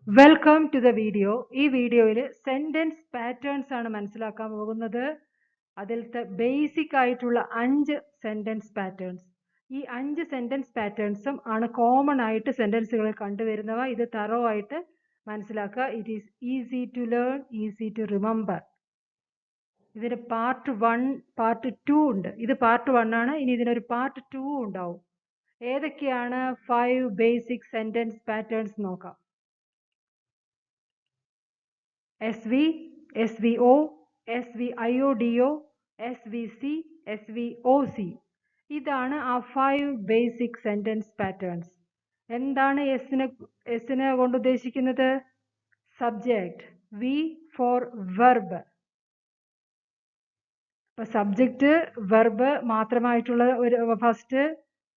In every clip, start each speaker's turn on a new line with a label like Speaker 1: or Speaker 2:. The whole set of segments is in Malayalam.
Speaker 1: Welcome to the video. ഈ വീഡിയോയിൽ സെന്റൻസ് പാറ്റേൺസ് ആണ് മനസ്സിലാക്കാൻ പോകുന്നത്. അതിലത്തെ ബേസിക് ആയിട്ടുള്ള 5 സെന്റൻസ് പാറ്റേൺസ്. ഈ 5 സെന്റൻസ് പാറ്റേൺസും ആണ് കോമൺ ആയിട്ട് സെന്റൻസുകളിൽ കണ്ടുവരുന്നവ. ഇത് തറോ ആയിട്ട് മനസ്സിലാക്കുക. It is easy to learn, easy to remember. ഇതിന് പാർട്ട് 1, പാർട്ട് 2 ഉണ്ട്. ഇത് പാർട്ട് 1 ആണ്. ഇനി ഇതിനൊരു പാർട്ട് 2 ഉണ്ടാവും. ഏതൊക്കെയാണ് 5 ബേസിക് സെന്റൻസ് പാറ്റേൺസ് നോക്കാം. SV, SVO, SVIODO, SVC, SVOC. ഇതാണ് ആ 5 ബേസിക് സെന്റൻസ് പാറ്റേൺസ്. എന്താണ് എസിനെ കൊണ്ട് ഉദ്ദേശിക്കുന്നത്? സബ്ജക്റ്റ്. V for verb. ഇപ്പൊ സബ്ജക്റ്റ് വെർബ് മാത്രമായിട്ടുള്ള ഒരു ഫസ്റ്റ്.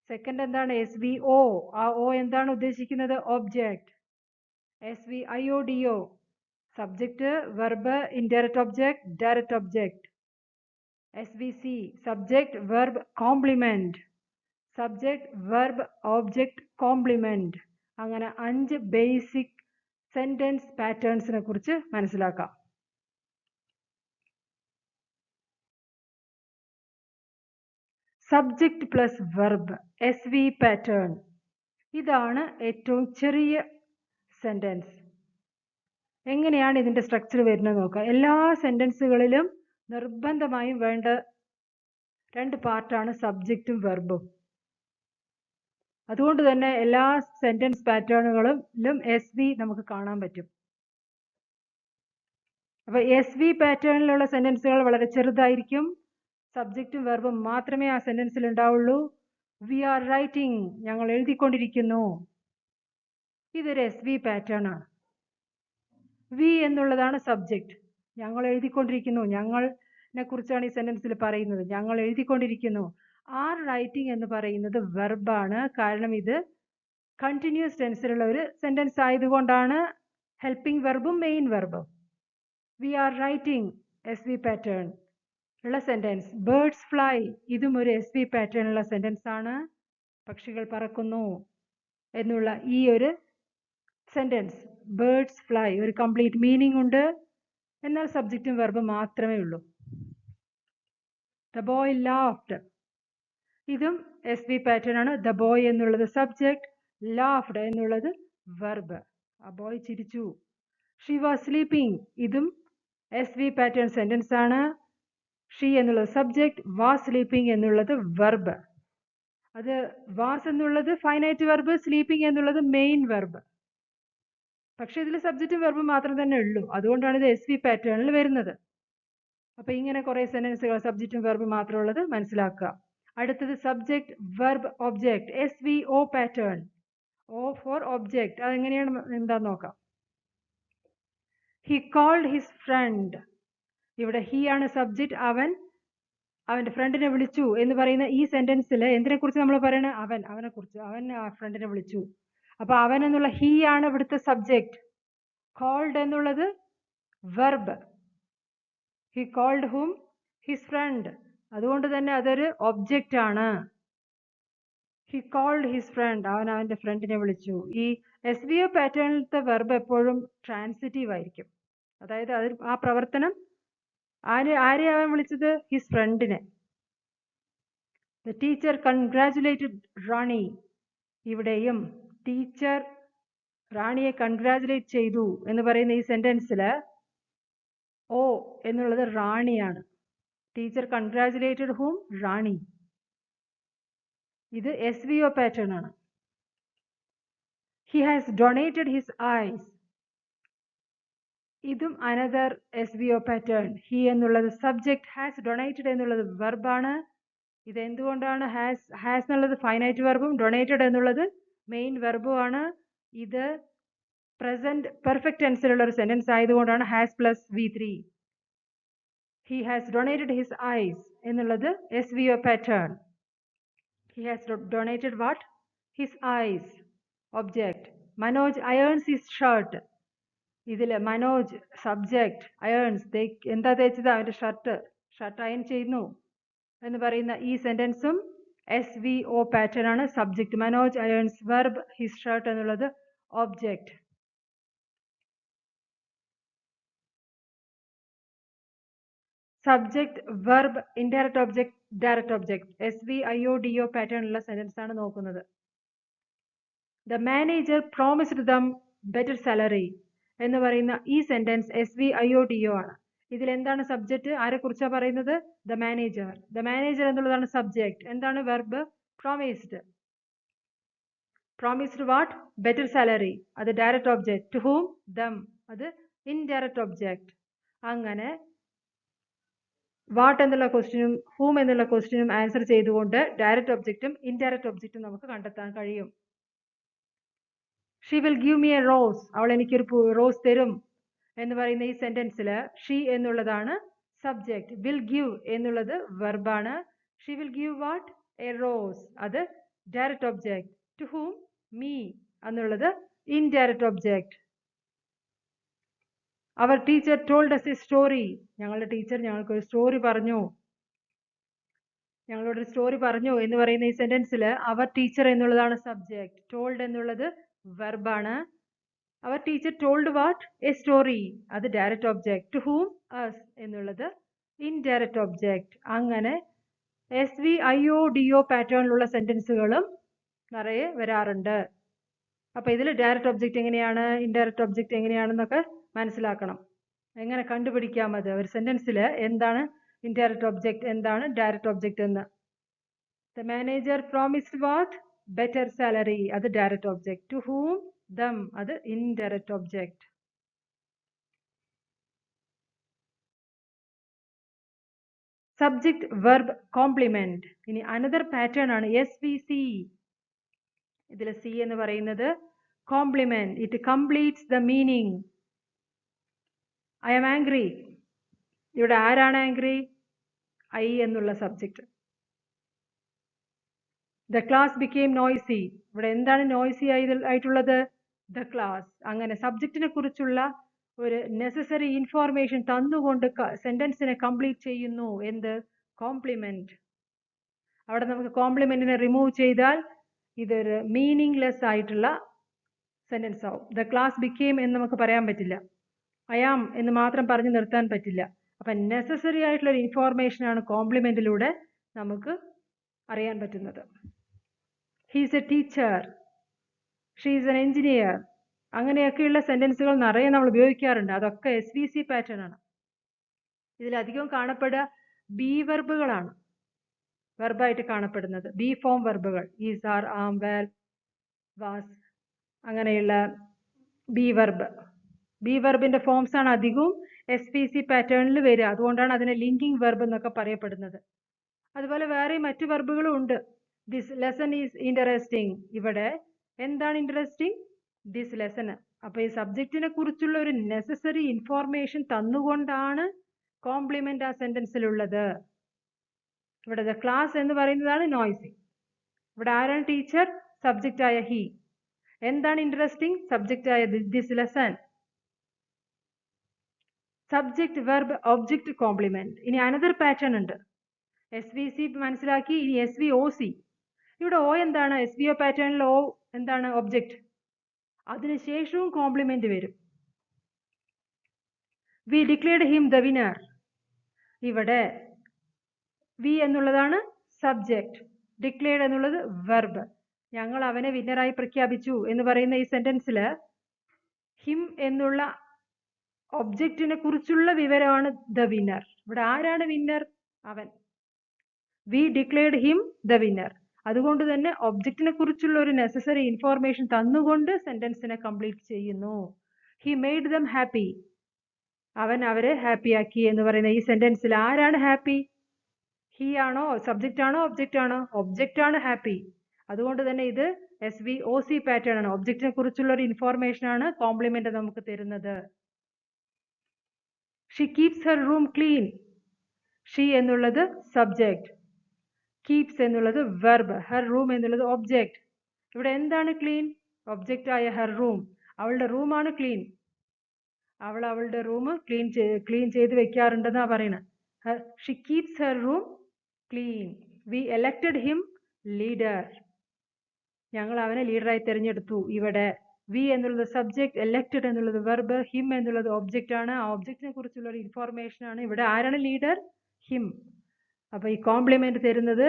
Speaker 1: സെക്കൻഡ് എന്താണ്? SVO. ആ O എന്താണ് ഉദ്ദേശിക്കുന്നത്? Object. SVIODO subject, verb, indirect object, direct object. SVC, subject, verb, complement. Subject, verb, object, complement. അങ്ങനെ 5 ബേസിക് സെന്റൻസ് പാറ്റേൺസിനെ കുറിച്ച് മനസ്സിലാക്കാം. Subject plus verb, SV pattern. ഇതാണ് ഏറ്റവും ചെറിയ സെന്റൻസ്. എങ്ങനെയാണ് ഇതിന്റെ സ്ട്രക്ചർ വരുന്നത് നോക്കാം. എല്ലാ സെന്റൻസുകളിലും നിർബന്ധമായും വേണ്ട 2 പാർട്ടാണ് സബ്ജക്റ്റും വെർബും. അതുകൊണ്ട് തന്നെ എല്ലാ സെന്റൻസ് പാറ്റേണുകളിലും SV നമുക്ക് കാണാൻ പറ്റും. അപ്പൊ SV പാറ്റേണിലുള്ള സെന്റൻസുകൾ വളരെ ചെറുതായിരിക്കും. സബ്ജക്റ്റും വെർബും മാത്രമേ ആ സെന്റൻസിൽ ഉണ്ടാവുള്ളൂ. വി ആർ റൈറ്റിംഗ്, ഞങ്ങൾ എഴുതിക്കൊണ്ടിരിക്കുന്നു. ഇതൊരു SV പാറ്റേൺ ആണ്. വി എന്നുള്ളതാണ് സബ്ജക്റ്റ്. ഞങ്ങൾ എഴുതിക്കൊണ്ടിരിക്കുന്നു. ഞങ്ങളെ കുറിച്ചാണ് ഈ സെന്റൻസിൽ പറയുന്നത്. ഞങ്ങൾ എഴുതിക്കൊണ്ടിരിക്കുന്നു. ആർ റൈറ്റിംഗ് എന്ന് പറയുന്നത് വെർബാണ്. കാരണം ഇത് കണ്ടിന്യൂസ് ടെൻസിലുള്ള ഒരു സെന്റൻസ് ആയതുകൊണ്ടാണ്. ഹെൽപ്പിംഗ് വെർബും മെയിൻ വെർബും. We are writing, SV pattern ഉള്ള സെന്റൻസ്. ബേർഡ്സ് ഫ്ലൈ, ഇതും ഒരു SV പാറ്റേൺ ഉള്ള സെന്റൻസ് ആണ്. പക്ഷികൾ പറക്കുന്നു എന്നുള്ള ഈ ഒരു സെന്റൻസ്, ബേർഡ്സ് ഫ്ലൈ, ഒരു കംപ്ലീറ്റ് മീനിങ് ഉണ്ട്. എന്നാൽ സബ്ജക്റ്റും വെർബും മാത്രമേ ഉള്ളൂ. ദ ബോയ് ലാഫ്ഡ്, ഇതും SV പാറ്റേൺ ആണ്. ദ ബോയ് എന്നുള്ളത് സബ്ജക്റ്റ്, ലാഫ്ഡ് എന്നുള്ളത് വെർബ്. ആ ബോയ് ചിരിച്ചു. ഷീ വാസ് സ്ലീപ്പിംഗ്, ഇതും SV പാറ്റേൺ സെന്റൻസ് ആണ്. ഷീ എന്നുള്ളത് സബ്ജക്റ്റ്, വാസ് സ്ലീപ്പിംഗ് എന്നുള്ളത് വെർബ്. അത് വാസ് എന്നുള്ളത് ഫൈനൈറ്റ് വെർബ്, സ്ലീപ്പിംഗ് എന്നുള്ളത് മെയിൻ വെർബ്. പക്ഷെ ഇതിൽ സബ്ജക്റ്റും വെർബും മാത്രം തന്നെ ഉള്ളൂ. അതുകൊണ്ടാണ് ഇത് SV പാറ്റേണിൽ വരുന്നത്. അപ്പൊ ഇങ്ങനെ കുറെ സെന്റൻസുകൾ സബ്ജക്റ്റും വെർബും മാത്രമുള്ളത് മനസ്സിലാക്കുക. അടുത്തത് subject verb object, SVO pattern. O for object. അതെങ്ങനെയാണ് എന്താന്ന് നോക്കാം. He called his friend. ഇവിടെ ഹി ആണ് സബ്ജക്റ്റ്. അവന്റെ ഫ്രണ്ടിനെ വിളിച്ചു എന്ന് പറയുന്ന ഈ സെന്റൻസിൽ എന്തിനെ കുറിച്ച് നമ്മൾ പറയണേ? അവനെ കുറിച്ച്. അവൻ ആ ഫ്രണ്ടിനെ വിളിച്ചു. അപ്പൊ അവൻ എന്നുള്ള ഹി ആണ് ഇവിടുത്തെ സബ്ജക്റ്റ്. കോൾഡ് എന്നുള്ളത് verb. He called him his friend. അതുകൊണ്ട് തന്നെ അതൊരു ഒബ്ജക്റ്റ് ആണ്. ഹി കോൾഡ് ഹിസ് ഫ്രണ്ട്, അവൻ അവന്റെ ഫ്രണ്ടിനെ വിളിച്ചു. ഈ SVO പാറ്റേണിലത്തെ വെർബ് എപ്പോഴും ട്രാൻസിറ്റീവ് ആയിരിക്കും. അതായത് അതിൽ ആ പ്രവർത്തനം ആരെ അവൻ വിളിച്ചത്? ഹിസ് ഫ്രണ്ടിനെ. ദ ടീച്ചർ കൺഗ്രാജുലേറ്റഡ് റാണി. ഇവിടെയും ടീച്ചർ റാണിയെ കൺഗ്രാജുലേറ്റ് ചെയ്തു എന്ന് പറയുന്ന ഈ സെന്റൻസിൽ O എന്നുള്ളത് റാണിയാണ്. Teacher congratulated ഹൂം? റാണി. ഇത് SVO പാറ്റേൺ ആണ്. He has donated his eyes. ഇതും അനദർ SVO പാറ്റേൺ. ഹി എന്നുള്ളത് സബ്ജക്റ്റ്, ഹാസ് ഡൊണേറ്റഡ് എന്നുള്ളത് വെർബാണ്. ഇത് എന്തുകൊണ്ടാണ്? ഹാസ് എന്നുള്ളത് ഫൈനൈറ്റ് വെർബും ഡൊണേറ്റഡ് എന്നുള്ളത് മെയിൻ വെർബും ആണ്. ഇത് പ്രസന്റ് പെർഫെക്റ്റ് ടെൻസിലുള്ള ഒരു സെന്റൻസ് ആയതുകൊണ്ടാണ് has plus V3. He has donated his eyes എന്നുള്ളത് SVO pattern. He has donated what? His eyes. Object. Manoj irons his shirt. ഇതില് മനോജ് സബ്ജക്റ്റ്, അയേൺസ്, എന്താ തേച്ചത്? അവന്റെ ഷർട്ട് അയൺ ചെയ്യുന്നു എന്ന് പറയുന്ന ഈ സെന്റൻസും SVO പാറ്റേൺ ആണ്. Subject Manoj irons, verb his shirt എന്നുള്ളത് object. Subject verb indirect object direct object SVIODO പാറ്റേണിലുള്ള സെന്റൻസ് ആണ് നോക്കുന്നത്. The manager promised them better salary എന്ന് പറയുന്ന ഈ സെന്റൻസ് SVIODO ആണ്. ഇതിൽ എന്താണ് സബ്ജക്റ്റ്? ആരെ കുറിച്ചാണ് പറയുന്നത്? The manager. ദ മാനേജർ എന്നുള്ളതാണ് സബ്ജക്റ്റ്. എന്താണ് verb? Promised. Promised what? Better salary. അത് direct object. To whom? Them. അത് ഇൻഡയറക്റ്റ് ഒബ്ജക്ട്. അങ്ങനെ വാട്ട് എന്നുള്ള ക്വസ്റ്റ്യനും ഹൂം എന്നുള്ള ക്വസ്റ്റ്യനും ആൻസർ ചെയ്തുകൊണ്ട് ഡയറക്റ്റ് ഒബ്ജക്റ്റും ഇൻഡയറക്റ്റ് ഒബ്ജക്റ്റും നമുക്ക് കണ്ടെത്താൻ കഴിയും. She will give me a rose. അവൾ എനിക്കൊരു റോസ് തരും എന്ന് പറയുന്ന ഈ സെന്റൻസിൽ ഷീ എന്നുള്ളതാണ് സബ്ജക്റ്റ്. വിൽ ഗിവ് എന്നുള്ളത് വെർബാണ്. She will give what? A rose. അത് direct object. To whom? Me എന്നുള്ളത് indirect object. Our teacher told us a story. ഞങ്ങളുടെ ടീച്ചർ ഞങ്ങൾക്കൊരു സ്റ്റോറി പറഞ്ഞു. ഞങ്ങളോടൊരു സ്റ്റോറി പറഞ്ഞു എന്ന് പറയുന്ന ഈ സെന്റൻസിൽ അവർ ടീച്ചർ എന്നുള്ളതാണ് സബ്ജക്റ്റ്. ടോൾഡ് എന്നുള്ളത് വെർബാണ്. Our teacher told what? A story. അത് direct object. To whom? us എന്നുള്ളത് ഇൻഡയറക്റ്റ് ഒബ്ജക്റ്റ്. അങ്ങനെ SVIODO പാറ്റേണിലുള്ള സെന്റൻസുകളും നിറയെ വരാറുണ്ട്. അപ്പോൾ ഇതിൽ ഡയറക്റ്റ് ഒബ്ജക്റ്റ് എങ്ങനെയാണ്, ഇൻഡയറക്റ്റ് ഒബ്ജക്റ്റ് എങ്ങനെയാണെന്നൊക്കെ മനസ്സിലാക്കണം. എങ്ങനെ കണ്ടുപിടിക്കാം അത് ഒരു സെന്റൻസിൽ എന്താണ് ഇൻഡയറക്റ്റ് ഒബ്ജക്റ്റ്, എന്താണ് ഡയറക്റ്റ് ഒബ്ജക്റ്റ് എന്ന്. The manager promised what? Better salary. അത് direct object. To whom? Them. അത് indirect object. Subject verb complement. ഇനി അനദർ പാറ്റേൺ ആണ് SVC. ഇതിൽ സി എന്ന് പറയുന്നത് complement. It completes the meaning. I am angry. ഇവിടെ ആരാണ് ആംഗ്രി? ഐ എന്നുള്ള subject. The class became noisy. ഇവിടെ എന്താണ് നോയ്സി ആയിട്ടുള്ളത്? The class. അങ്ങനെ സബ്ജക്റ്റിനെ കുറിച്ചുള്ള ഒരു നെസസറി ഇൻഫോർമേഷൻ തന്നുകൊണ്ട് സെന്റൻസിനെ കംപ്ലീറ്റ് ചെയ്യുന്നു. എന്ത്? കോംപ്ലിമെന്റ്. അവിടെ നമുക്ക് കോംപ്ലിമെന്റിനെ റിമൂവ് ചെയ്താൽ ഇതൊരു മീനിങ്ലെസ് ആയിട്ടുള്ള സെന്റൻസ് ആവും. ദ ക്ലാസ് ബിക്കെയിം എന്ന് നമുക്ക് പറയാൻ പറ്റില്ല. ഐ ആം എന്ന് മാത്രം പറഞ്ഞു നിർത്താൻ പറ്റില്ല. അപ്പം നെസസറി ആയിട്ടുള്ള ഒരു ഇൻഫോർമേഷൻ ആണ് കോംപ്ലിമെന്റിലൂടെ നമുക്ക് അറിയാൻ പറ്റുന്നത്. He's A teacher. She's an engineer. അങ്ങനെയൊക്കെയുള്ള സെന്റൻസുകൾ നിറയെ നമ്മൾ ഉപയോഗിക്കാറുണ്ട്. അതൊക്കെ SVC പാറ്റേൺ ആണ്. ഇതിലധികം കാണപ്പെടുക ബി വെർബുകളാണ്. വെർബായിട്ട് കാണപ്പെടുന്നത് ബി ഫോം വെർബുകൾ. Is, are, am, were, was അങ്ങനെയുള്ള ബി വെർബ്. ബി വെർബിന്റെ ഫോംസ് ആണ് അധികവും SVC പാറ്റേണിൽ വരിക. അതുകൊണ്ടാണ് അതിനെ ലിങ്കിങ് വെർബ് എന്നൊക്കെ പറയപ്പെടുന്നത്. അതുപോലെ വേറെ മറ്റു വെർബുകളും ഉണ്ട്. This lesson is interesting. ഇവിടെ എന്താണ് ഇൻട്രസ്റ്റിംഗ്? This lesson. അപ്പോൾ ഈ സബ്ജക്റ്റിനെ കുറിച്ചുള്ള ഒരു നെസസറി ഇൻഫോർമേഷൻ തന്നുകൊണ്ടാണ് കോംപ്ലിമെന്റ് ആ സെന്റൻസിലുള്ളത്. ഇവിടെ ദ ക്ലാസ് എന്ന് പറയുന്നതാണ് നോയ്സി. ഇവിടെ ആരാണ് ടീച്ചർ? സബ്ജക്റ്റ് ആയ ഹി. എന്താണ് ഇൻട്രസ്റ്റിംഗ്? സബ്ജക്റ്റ് ആയ this lesson. Subject verb object complement. ഇനി അനദർ പാറ്റേൺ ഉണ്ട്. SVC മനസ്സിലാക്കി. ഇനി SVOC. ഇവിടെ O എന്താണ്? SVO പാറ്റേണിൽ O എന്താണ്? ഒബ്ജക്റ്റ്. അതിനുശേഷവും കോംപ്ലിമെന്റ് വരും. We declared him the winner. ഇവിടെ വി എന്നുള്ളതാണ് സബ്ജക്റ്റ്. ഡിക്ലെയർഡ് എന്നുള്ളത് വെർബ്. ഞങ്ങൾ അവനെ വിന്നറായി പ്രഖ്യാപിച്ചു എന്ന് പറയുന്ന ഈ സെന്റൻസിൽ ഹിം എന്നുള്ള ഒബ്ജക്റ്റിനെ കുറിച്ചുള്ള വിവരമാണ് ദ വിന്നർ. ഇവിടെ ആരാണ് വിന്നർ? അവൻ. We declared him the winner. അതുകൊണ്ട് തന്നെ ഒബ്ജക്റ്റിനെ കുറിച്ചുള്ള ഒരു നെസസറി ഇൻഫോർമേഷൻ തന്നുകൊണ്ട് സെന്റൻസിനെ കംപ്ലീറ്റ് ചെയ്യുന്നു. He made them happy. അവൻ അവരെ ഹാപ്പിയാക്കി എന്ന് പറയുന്ന ഈ സെന്റൻസിൽ ആരാണ് ഹാപ്പി? ഹി ആണോ? സബ്ജക്റ്റ് ആണോ? ഒബ്ജക്റ്റ് ആണോ? ഒബ്ജക്റ്റ് ആണ് ഹാപ്പി. അതുകൊണ്ട് തന്നെ ഇത് SVOC പാറ്റേൺ ആണ്. ഒബ്ജക്റ്റിനെ കുറിച്ചുള്ള ഒരു ഇൻഫോർമേഷൻ ആണ് കോംപ്ലിമെന്റ് നമുക്ക് തരുന്നത്. She keeps her room clean. She എന്നുള്ളത് സബ്ജക്റ്റ്. കീപ്സ് എന്നുള്ളത് വെർബ്. ഹെർ റൂം എന്നുള്ളത് ഒബ്ജക്റ്റ്. ഇവിടെ എന്താണ് ക്ലീൻ? ഒബ്ജക്റ്റ് ആയ ഹെർ റൂം. അവളുടെ റൂമാണ് ക്ലീൻ. അവൾ അവളുടെ റൂം ക്ലീൻ ചെയ്ത് വെക്കാറുണ്ടെന്നാണ് പറയുന്നത്. She keeps her room clean. We elected him leader. ഞങ്ങൾ അവനെ ലീഡറായി തിരഞ്ഞെടുത്തു. ഇവിടെ വി എന്നുള്ളത് സബ്ജക്റ്റ്, എലക്റ്റഡ് എന്നുള്ളത് വെർബ്, ഹിം എന്നുള്ളത് ഒബ്ജക്റ്റ് ആണ്. ആ ഒബ്ജക്റ്റിനെ കുറിച്ചുള്ള ഒരു ഇൻഫോർമേഷൻ ആണ്. ഇവിടെ ആരാണ് ലീഡർ? ഹിം. അപ്പോൾ ഈ കോംപ്ലിമെന്റ് തരുന്നത്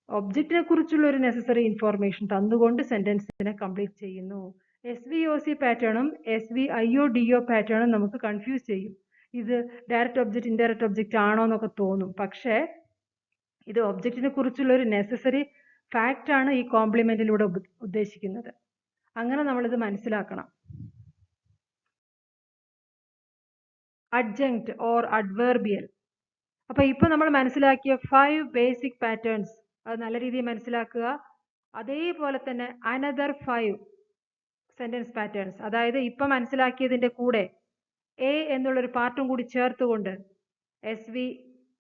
Speaker 1: ഒബ്ജക്റ്റിനെ കുറിച്ചുള്ള ഒരു നെസസറി ഇൻഫോർമേഷൻ തന്നുകൊണ്ട് സെന്റൻസിനെ കംപ്ലീറ്റ് ചെയ്യുന്നു. SVOC പാറ്റേണും SVIODO പാറ്റേണും നമുക്ക് കൺഫ്യൂസ് ചെയ്യും. ഇത് ഡയറക്റ്റ് ഒബ്ജക്റ്റ് ഇൻഡയറക്റ്റ് ഒബ്ജക്റ്റ് ആണോ എന്നൊക്കെ തോന്നും. പക്ഷേ ഇത് ഒബ്ജക്റ്റിനെ കുറിച്ചുള്ള ഒരു നെസസറി ഫാക്റ്റ് ആണ് ഈ കോംപ്ലിമെന്റിലൂടെ ഉദ്ദേശിക്കുന്നത്. അങ്ങനെ നമ്മളിത് മനസ്സിലാക്കണം. അഡ്ജങ്ക്റ്റ് ഓർ അഡ്വേർബിയൽ. അപ്പൊ ഇപ്പൊ നമ്മൾ മനസ്സിലാക്കിയ 5 ബേസിക് പാറ്റേൺസ് അത് നല്ല രീതിയിൽ മനസ്സിലാക്കുക. അതേപോലെ തന്നെ അനദർ 5 സെന്റൻസ് പാറ്റേൺസ്, അതായത് ഇപ്പൊ മനസ്സിലാക്കിയതിന്റെ കൂടെ എ എന്നുള്ളൊരു പാർട്ടും കൂടി ചേർത്തുകൊണ്ട് SV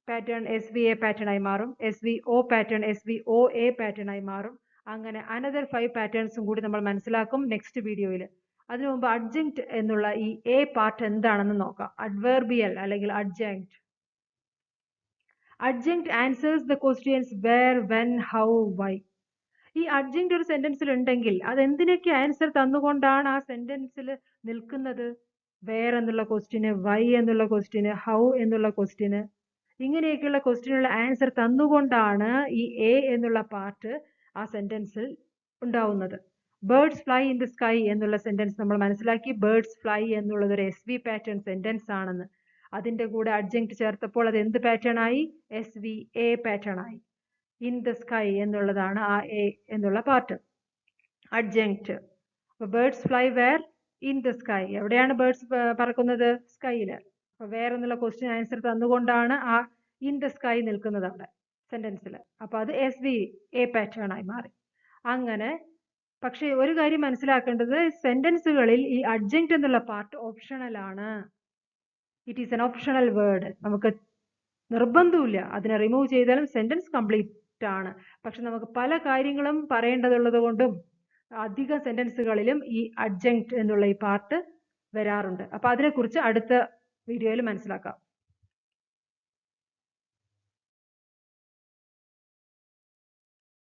Speaker 1: പാറ്റേൺ SVA പാറ്റേൺ ആയി മാറും, SVO പാറ്റേൺ SVOA പാറ്റേൺ ആയി മാറും. അങ്ങനെ അനദർ 5 പാറ്റേൺസും കൂടി നമ്മൾ മനസ്സിലാക്കും നെക്സ്റ്റ് വീഡിയോയിൽ. അതിനു മുമ്പ് അഡ്ജങ്ക്റ്റ് എന്നുള്ള ഈ എ പാർട്ട് എന്താണെന്ന് നോക്കാം. അഡ്വേർബിയൽ അല്ലെങ്കിൽ adjunct. Adjunct answers the questions where, when, how, why. ഈ അഡ്ജങ്ക്റ്റ് ഒരു സെന്റൻസിൽ ഉണ്ടെങ്കിൽ അത് എന്തിനൊക്കെ ആൻസർ തന്നുകൊണ്ടാണ് ആ സെന്റൻസിൽ നിൽക്കുന്നത്? വേർ എന്നുള്ള ക്വസ്റ്റ്യന്, വൈ എന്നുള്ള ക്വസ്റ്റ്യന്, ഹൗ എന്നുള്ള ക്വസ്റ്റ്യന്, ഇങ്ങനെയൊക്കെയുള്ള ക്വസ്റ്റ്യനുള്ള ആൻസർ തന്നുകൊണ്ടാണ് ഈ എ എന്നുള്ള പാർട്ട് ആ സെന്റൻസിൽ ഉണ്ടാവുന്നത്. Birds fly in the sky എന്നുള്ള സെന്റൻസ് നമ്മൾ മനസ്സിലാക്കി. ബേർഡ്സ് ഫ്ലൈ എന്നുള്ളത് ഒരു SV പാറ്റേൺ സെന്റൻസ് ആണെന്ന്. അതിന്റെ കൂടെ അഡ്ജങ്ക്റ്റ് ചേർത്തപ്പോൾ അത് എന്ത് പാറ്റേൺ ആയി? SVA പാറ്റേൺ ആയി. ഇൻ ദ സ്കൈ എന്നുള്ളതാണ് ആ എ എന്നുള്ള part. Adjunct. Birds fly where? In the sky. എവിടെയാണ് ബേർഡ്സ് പറക്കുന്നത്? സ്കൈയില്. അപ്പൊ വേറെ എന്നുള്ള ക്വസ്റ്റ്യൻ ആൻസർ തന്നുകൊണ്ടാണ് ആ ഇൻ ദ സ്കൈ നിൽക്കുന്നത് അവിടെ സെന്റൻസിൽ. അപ്പൊ അത് SVA പാറ്റേൺ ആയി മാറി. അങ്ങനെ പക്ഷെ ഒരു കാര്യം മനസ്സിലാക്കേണ്ടത്, സെന്റൻസുകളിൽ ഈ അഡ്ജങ്ക്റ്റ് എന്നുള്ള പാർട്ട് ഓപ്ഷണൽ ആണ്. It is N optional word. നമുക്ക് നിർബന്ധമില്ല, അതിനെ റിമൂവ് ചെയ്താലും സെന്റൻസ് കംപ്ലീറ്റ് ആണ്. പക്ഷെ നമുക്ക് പല കാര്യങ്ങളും പറയേണ്ടതുള്ളത് കൊണ്ടും അധിക സെന്റൻസുകളിലും ഈ അഡ്ജങ്ക്റ്റ് എന്നുള്ള ഈ പാർട്ട് വരാറുണ്ട്. അപ്പൊ അതിനെക്കുറിച്ച് അടുത്ത വീഡിയോയിൽ മനസ്സിലാക്കാം.